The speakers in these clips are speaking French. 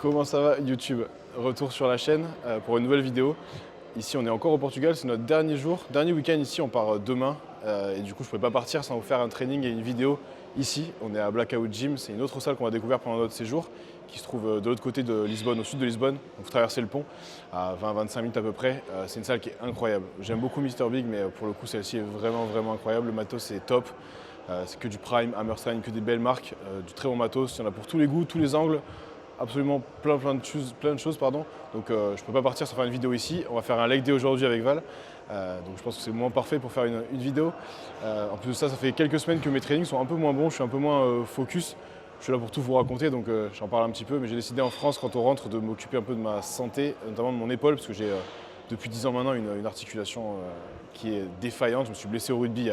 Comment ça va YouTube? Retour sur la chaîne pour une nouvelle vidéo. Ici on est encore au Portugal, c'est notre dernier jour, dernier week-end ici, on part demain et du coup je ne pouvais pas partir sans vous faire un training et une vidéo ici. On est à Blackout Gym, c'est une autre salle qu'on va découvrir pendant notre séjour qui se trouve de l'autre côté de Lisbonne, au sud de Lisbonne. Donc vous traversez le pont à 20-25 minutes à peu près. C'est une salle qui est incroyable. J'aime beaucoup Mr Big mais pour le coup celle-ci est vraiment incroyable. Le matos est top. C'est que du Prime, Hammerstein, que des belles marques, du très bon matos. Il y en a pour tous les goûts, tous les angles. Absolument plein de choses. Donc je ne peux pas partir sans faire une vidéo ici. On va faire un leg day aujourd'hui avec Val. Donc je pense que c'est le moment parfait pour faire une vidéo. En plus de ça, ça fait quelques semaines que mes trainings sont un peu moins bons. Je suis un peu moins focus. Je suis là pour tout vous raconter, donc j'en parle un petit peu. Mais j'ai décidé en France, quand on rentre, de m'occuper un peu de ma santé, notamment de mon épaule, parce que j'ai depuis 10 ans maintenant une articulation qui est défaillante. Je me suis blessé au rugby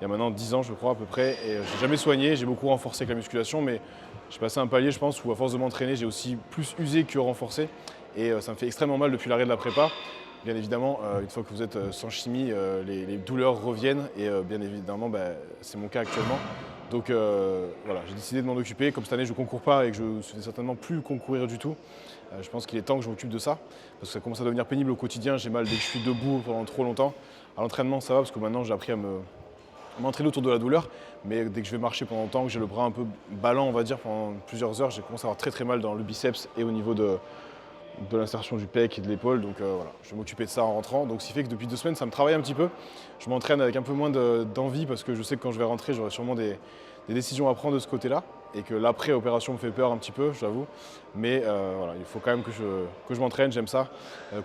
il y a maintenant 10 ans, je crois, à peu près. Et je n'ai jamais soigné. J'ai beaucoup renforcé avec la musculation, mais j'ai passé un palier, je pense, où à force de m'entraîner, j'ai aussi plus usé que renforcé. Et ça me fait extrêmement mal depuis l'arrêt de la prépa. Bien évidemment, une fois que vous êtes sans chimie, les douleurs reviennent. Et bien évidemment, c'est mon cas actuellement. Donc voilà, j'ai décidé de m'en occuper. Comme cette année, je ne concours pas et que je ne vais certainement plus concourir du tout. Je pense qu'il est temps que je m'occupe de ça. Parce que ça commence à devenir pénible au quotidien. J'ai mal dès que je suis debout pendant trop longtemps. À l'entraînement, ça va, parce que maintenant, j'ai appris à m'entraîner autour de la douleur, mais dès que je vais marcher pendant longtemps, que j'ai le bras un peu ballant, on va dire, pendant plusieurs heures, j'ai commencé à avoir très mal dans le biceps et au niveau de l'insertion du pec et de l'épaule. Donc voilà, je vais m'occuper de ça en rentrant. Donc ce qui fait que depuis 2 semaines, ça me travaille un petit peu. Je m'entraîne avec un peu moins d'envie parce que je sais que quand je vais rentrer, j'aurai sûrement des décisions à prendre de ce côté-là et que l'après-opération me fait peur un petit peu, j'avoue. Mais voilà, il faut quand même que je m'entraîne, j'aime ça.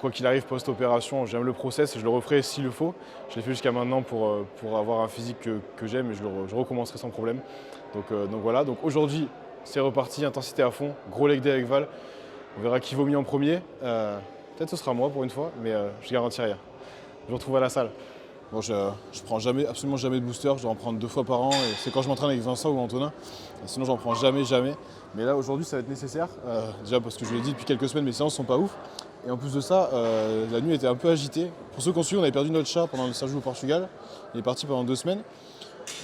Quoi qu'il arrive, post-opération, j'aime le process et je le referai s'il le faut. Je l'ai fait jusqu'à maintenant pour avoir un physique que j'aime et je recommencerai sans problème. Donc voilà, donc aujourd'hui, c'est reparti, intensité à fond, gros leg day avec Val. On verra qui vaut mieux en premier. Peut-être ce sera moi pour une fois, mais je garantis rien. Je vous retrouve à la salle. Bon, je prends absolument jamais de booster, je dois en prendre 2 fois par an. C'est quand je m'entraîne avec Vincent ou Antonin. Et sinon, j'en prends jamais. Mais là, aujourd'hui, ça va être nécessaire. Déjà parce que je l'ai dit depuis quelques semaines, mes séances sont pas ouf. Et en plus de ça, la nuit était un peu agitée. Pour ceux qui ont suivi, on avait perdu notre chat pendant le séjour au Portugal. Il est parti pendant 2 semaines.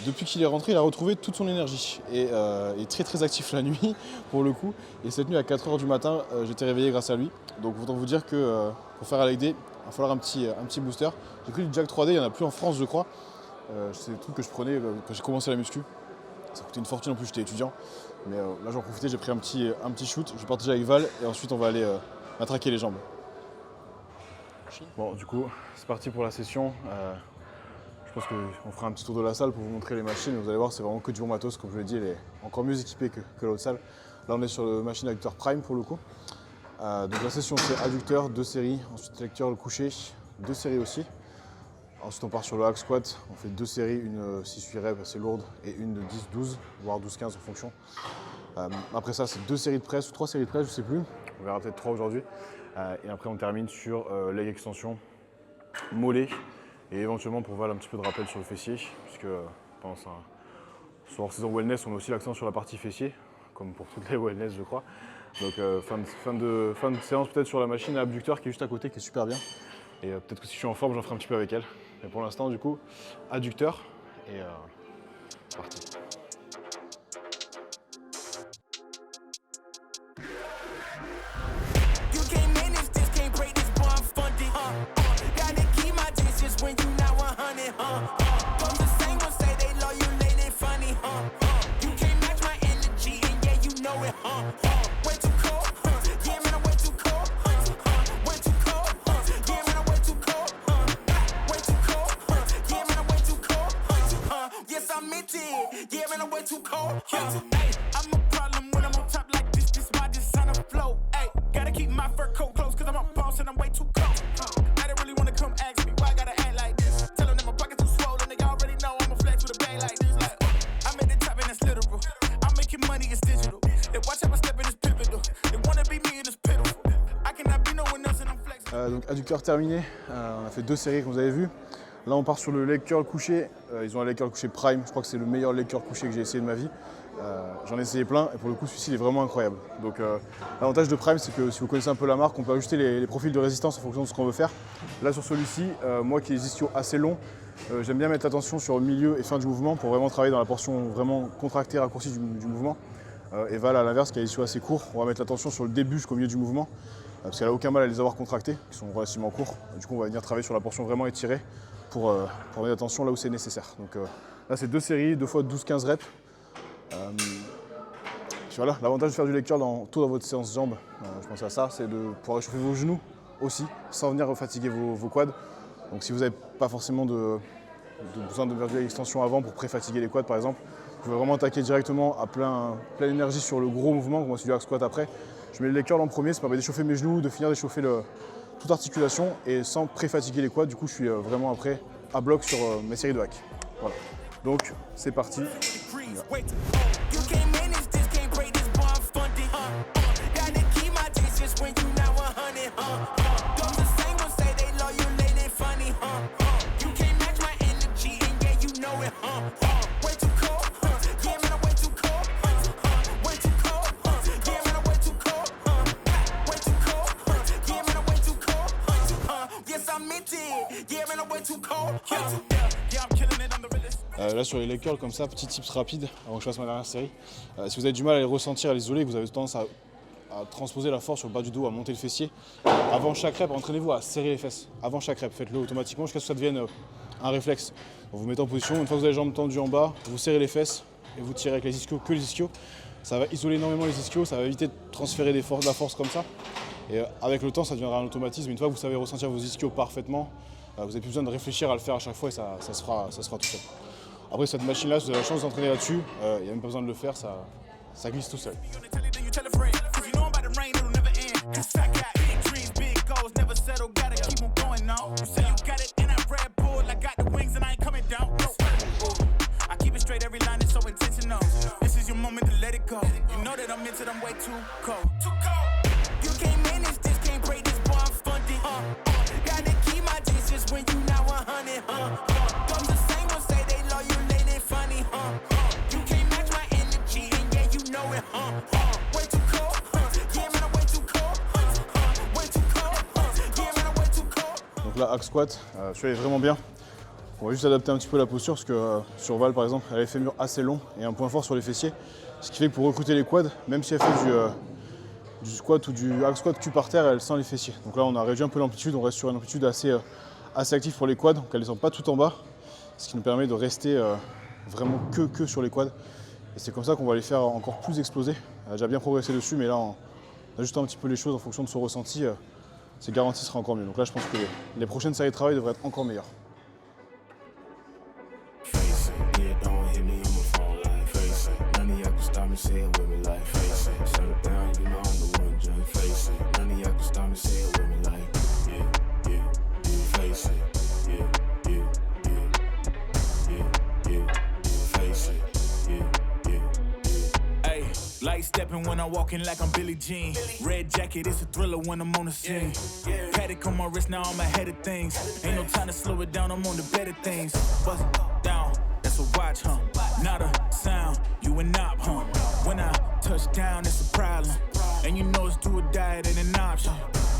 Depuis qu'il est rentré, il a retrouvé toute son énergie et est très actif la nuit pour le coup. Et cette nuit à 4 h du matin, j'étais réveillé grâce à lui. Donc autant vous dire que pour faire un leg day, il va falloir un petit booster. J'ai pris du Jack 3D, il n'y en a plus en France je crois. C'est des trucs que je prenais quand j'ai commencé la muscu. Ça coûtait une fortune en plus, j'étais étudiant. Mais là j'en profitais, j'ai pris un petit shoot. Je vais partager avec Val et ensuite on va aller matraquer les jambes. Bon du coup, c'est parti pour la session. Je pense qu'on fera un petit tour de la salle pour vous montrer les machines. Vous allez voir, c'est vraiment que du bon matos. Comme je l'ai dit, elle est encore mieux équipée que l'autre salle. Là, on est sur la machine adducteur Prime pour le coup. Donc la session, c'est adducteur, 2 séries. Ensuite, lecteur, le coucher, 2 séries aussi. Ensuite, on part sur le hack squat. On fait 2 séries, une 6-8 reps assez lourde et une de 10-12, voire 12-15 en fonction. Après ça, c'est 2 séries de presse ou 3 séries de presse, je ne sais plus. On verra peut-être 3 aujourd'hui. Et après, on termine sur leg extension, mollet. Et éventuellement pour Val un petit peu de rappel sur le fessier, puisque pendant sur hors saison wellness, on met aussi l'accent sur la partie fessier, comme pour toutes les wellness je crois. Donc fin de séance peut-être sur la machine à abducteur qui est juste à côté, qui est super bien. Et peut-être que si je suis en forme, j'en ferai un petit peu avec elle. Mais pour l'instant du coup, adducteur et c'est parti. Donc adducteur terminé, on a fait 2 séries comme vous avez vu. Là on part sur le leg curl couché, ils ont un leg curl couché Prime, je crois que c'est le meilleur leg curl couché que j'ai essayé de ma vie. J'en ai essayé plein et pour le coup celui-ci il est vraiment incroyable. Donc l'avantage de Prime c'est que si vous connaissez un peu la marque, on peut ajuster les profils de résistance en fonction de ce qu'on veut faire. Là sur celui-ci, moi qui ai des ischios assez longs, j'aime bien mettre l'attention sur le milieu et fin du mouvement pour vraiment travailler dans la portion vraiment contractée, raccourcie du mouvement. Et Val à l'inverse qui a les ischios assez courts. On va mettre l'attention sur le début jusqu'au milieu du mouvement parce qu'elle n'a aucun mal à les avoir contractés, qui sont relativement courts. Du coup on va venir travailler sur la portion vraiment étirée pour mettre l'attention là où c'est nécessaire. Donc là c'est 2 séries, 2 fois 12-15 reps. Voilà, l'avantage de faire du leg curl tôt dans votre séance jambes, je pense à ça, c'est de pouvoir réchauffer vos genoux aussi, sans venir fatiguer vos quads. Donc si vous n'avez pas forcément besoin de faire de l'extension avant pour pré-fatiguer les quads par exemple, vous pouvez vraiment attaquer directement à pleine énergie sur le gros mouvement, moi c'est du hack squat après. Je mets le leg curl en premier, ça permet d'échauffer mes genoux, de finir d'échauffer toute articulation et sans pré-fatiguer les quads, du coup je suis vraiment après à bloc sur mes séries de hack. Voilà. Donc c'est parti. Là sur les leg curls comme ça, petit tips rapide avant que je fasse ma dernière série. Si vous avez du mal à les ressentir, à les isoler, que vous avez tendance à transposer la force sur le bas du dos, à monter le fessier, avant chaque rep, entraînez-vous à serrer les fesses. Avant chaque rep, faites-le automatiquement jusqu'à ce que ça devienne un réflexe. Vous vous mettez en position, une fois que vous avez les jambes tendues en bas, vous serrez les fesses et vous tirez avec les ischios, que les ischios. Ça va isoler énormément les ischios, ça va éviter de transférer de la force comme ça. Et avec le temps, ça deviendra un automatisme. Une fois que vous savez ressentir vos ischios parfaitement, vous n'avez plus besoin de réfléchir à le faire à chaque fois et ça se fera tout seul. Après cette machine-là, si vous avez la chance d'entraîner là-dessus, il n'y a même pas besoin de le faire, ça glisse tout seul. Donc là, hack squat, celui-là est vraiment bien. On va juste adapter un petit peu la posture parce que sur Val par exemple, elle a les fémurs assez longs et un point fort sur les fessiers. Ce qui fait que pour recruter les quads, même si elle fait du squat ou du hack squat cul par terre, elle sent les fessiers. Donc là on a réduit un peu l'amplitude, on reste sur une amplitude assez active pour les quads, donc elle ne descend pas tout en bas, ce qui nous permet de rester vraiment que sur les quads. Et c'est comme ça qu'on va les faire encore plus exploser. Elle a déjà bien progressé dessus, mais là en ajustant un petit peu les choses en fonction de son ressenti, c'est garanti, sera encore mieux. Donc là je pense que les prochaines séries de travail devraient être encore meilleures. Light stepping when I'm walking like I'm Billie Jean. Red jacket, it's a thriller when I'm on the scene. Paddock on my wrist, now I'm ahead of things. Ain't no time to slow it down, I'm on the better things. Bust down, that's a watch, huh? Not a sound, you a knob, huh? When I touch down, it's a problem. And you know it's do or die, it ain't an option.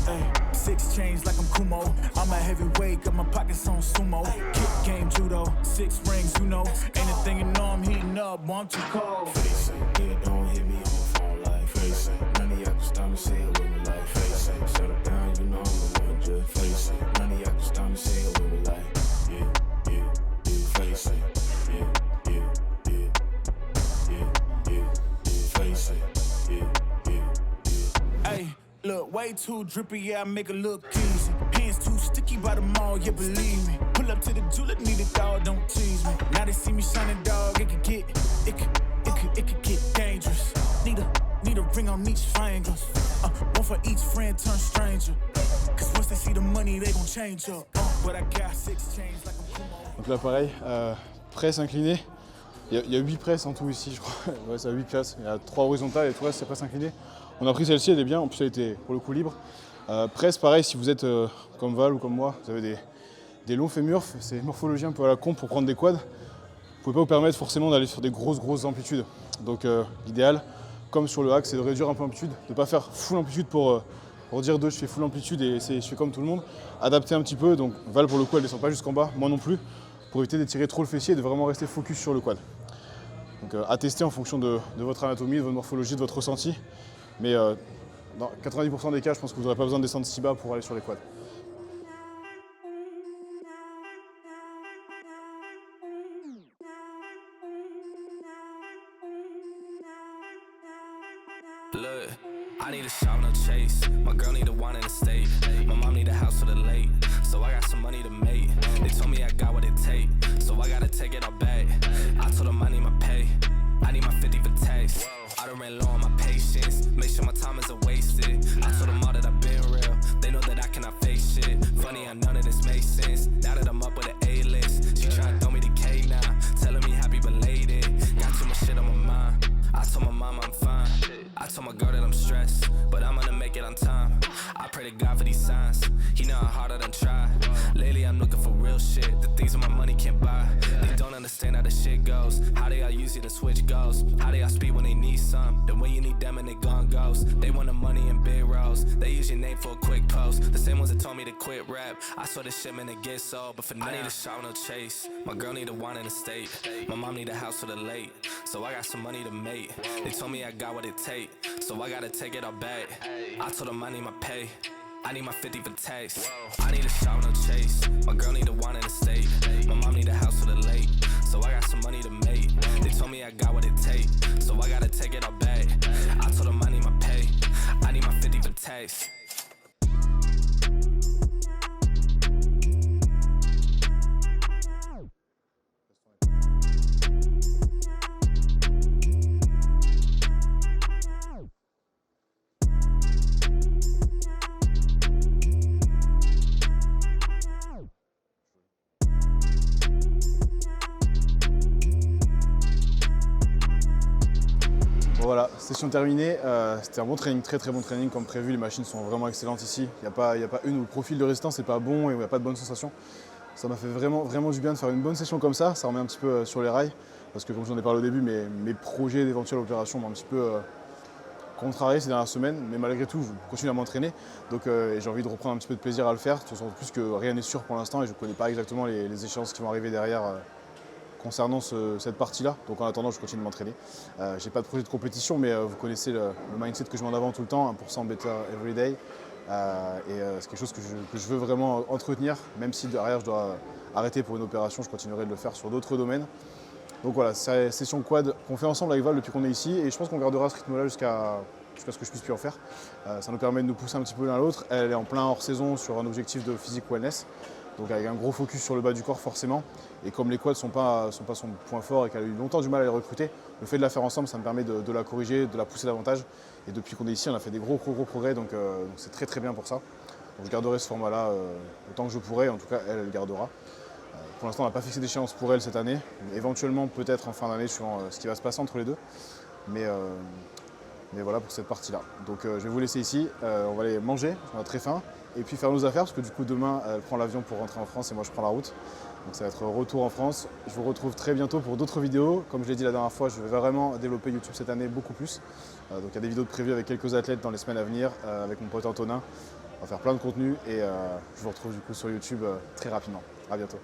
Ay, 6 chains like I'm Kumo. I'm a heavyweight, got my pockets on sumo. Kick game judo, 6 rings, you know. Anything you know I'm heating up, boy, I'm too cold. Face it, yeah, don't hit me on the phone like face it. None of y'all can stop me, say it with me like face it. Settle down, you know I'm the one, just face it. None of y'all can stop me, say it with me like face it. Face it, Hey, look, way too drippy, yeah, I make it look easy. Hands too sticky by the mall, yeah, believe me. Pull up to the julep, need a dog, don't tease me. Now they see me shining dog, it could get dangerous. Need a ring on each finger. One for each friend, turn stranger. Cause once they see the money, they gon' change up. But I got 6 chains like I'm Kumo. Donc là pareil, presse inclinée. Il y a 8 presses en tout ici, je crois. Ouais, c'est 8 presses. Il y a 3 horizontales et 3 c'est presse inclinée. On a pris celle-ci, elle est bien, en plus elle était pour le coup libre. Presse, pareil, si vous êtes comme Val ou comme moi, vous avez des longs fémurs, c'est morphologie un peu à la con pour prendre des quads. Vous pouvez pas vous permettre forcément d'aller sur des grosses amplitudes. Donc l'idéal, comme sur le hack, c'est de réduire un peu l'amplitude, de ne pas faire full amplitude pour dire je fais full amplitude et je fais comme tout le monde. Adapter un petit peu, donc Val pour le coup elle descend pas jusqu'en bas, moi non plus, pour éviter d'étirer trop le fessier et de vraiment rester focus sur le quad. Donc à tester en fonction de votre anatomie, de votre morphologie, de votre ressenti. Mais dans 90% des cas, je pense que vous n'aurez pas besoin de descendre si bas pour aller sur les quads. Look, I need a shout, no chase. My girl need a wine in the state. My mom need a house for the late. So I got some money to make. They told me I got what it take. So I gotta take it all back. I told them I need my pay. I need my 50 for tax. I done ran low on my patience. Make sure my time isn't wasted. I told them all that I've been real. They know that I cannot face shit. Funny how none of this makes sense. Now that I'm up with an A-list. She tryna throw me the K now. Telling me happy belated. Got too much shit on my mind. I told my mom I'm fine. I told my girl that I'm stressed, but I'm gonna make it on time. I pray to God for these signs. He know how hard I done tried. Lately I'm looking for real shit, the things that my money can't buy. They don't understand how the shit goes. How they all use it and switch goes. How they all speed when they need some. Then when you need them and they gone goes. They want the money in big rows. They use your name for a quick post. The same ones that told me to quit rap. I saw this shit man to get sold, but for now I need a shout, no chase. My girl need a wine in the state. My mom need a house for the late. So I got some money to make. They told me I got what it take. So I gotta take it all back. I told them I need my pay. I need my 50 for tax. I need a shout, no chase. My girl need a wine in the state. My mom need a house for the late. So I got some money to make. They told me I got what it take. So I gotta take it all back. I told them I need my pay. I need my 50 for tax. Bon voilà, session terminée. C'était un bon training, très très bon training comme prévu. Les machines sont vraiment excellentes ici. Il n'y a pas une où le profil de résistance n'est pas bon et où il n'y a pas de bonnes sensations. Ça m'a fait vraiment du bien de faire une bonne session comme ça. Ça remet un petit peu sur les rails. Parce que comme j'en ai parlé au début, mes projets d'éventuelles opérations m'ont un petit peu contrarié ces dernières semaines. Mais malgré tout, je continue à m'entraîner. Donc j'ai envie de reprendre un petit peu de plaisir à le faire. D'autant plus que rien n'est sûr pour l'instant et je ne connais pas exactement les échéances qui vont arriver derrière. Concernant cette partie-là. Donc en attendant, je continue de m'entraîner. J'ai pas de projet de compétition, mais vous connaissez le mindset que je mets en avant tout le temps, 1% better every day. C'est quelque chose que je veux vraiment entretenir, même si derrière je dois arrêter pour une opération, je continuerai de le faire sur d'autres domaines. Donc voilà, c'est la session quad qu'on fait ensemble avec Val depuis qu'on est ici, et je pense qu'on gardera ce rythme-là jusqu'à ce que je puisse plus en faire. Ça nous permet de nous pousser un petit peu l'un à l'autre. Elle est en plein hors-saison sur un objectif de physique wellness. Donc avec un gros focus sur le bas du corps forcément. Et comme les quads ne sont pas son point fort et qu'elle a eu longtemps du mal à les recruter, le fait de la faire ensemble, ça me permet de la corriger, de la pousser davantage. Et depuis qu'on est ici, on a fait des gros progrès, donc c'est très bien pour ça. Donc je garderai ce format-là autant que je pourrai, en tout cas elle le gardera. Pour l'instant, on n'a pas fixé d'échéance pour elle cette année. Éventuellement, peut-être en fin d'année, sur ce qui va se passer entre les deux. Mais voilà pour cette partie-là. Donc je vais vous laisser ici, on va aller manger, on a très faim. Et puis faire nos affaires, parce que du coup demain, elle prend l'avion pour rentrer en France et moi je prends la route. Donc ça va être retour en France. Je vous retrouve très bientôt pour d'autres vidéos. Comme je l'ai dit la dernière fois, je vais vraiment développer YouTube cette année beaucoup plus. Donc il y a des vidéos de prévues avec quelques athlètes dans les semaines à venir, avec mon pote Antonin. On va faire plein de contenu et je vous retrouve du coup sur YouTube très rapidement. À bientôt.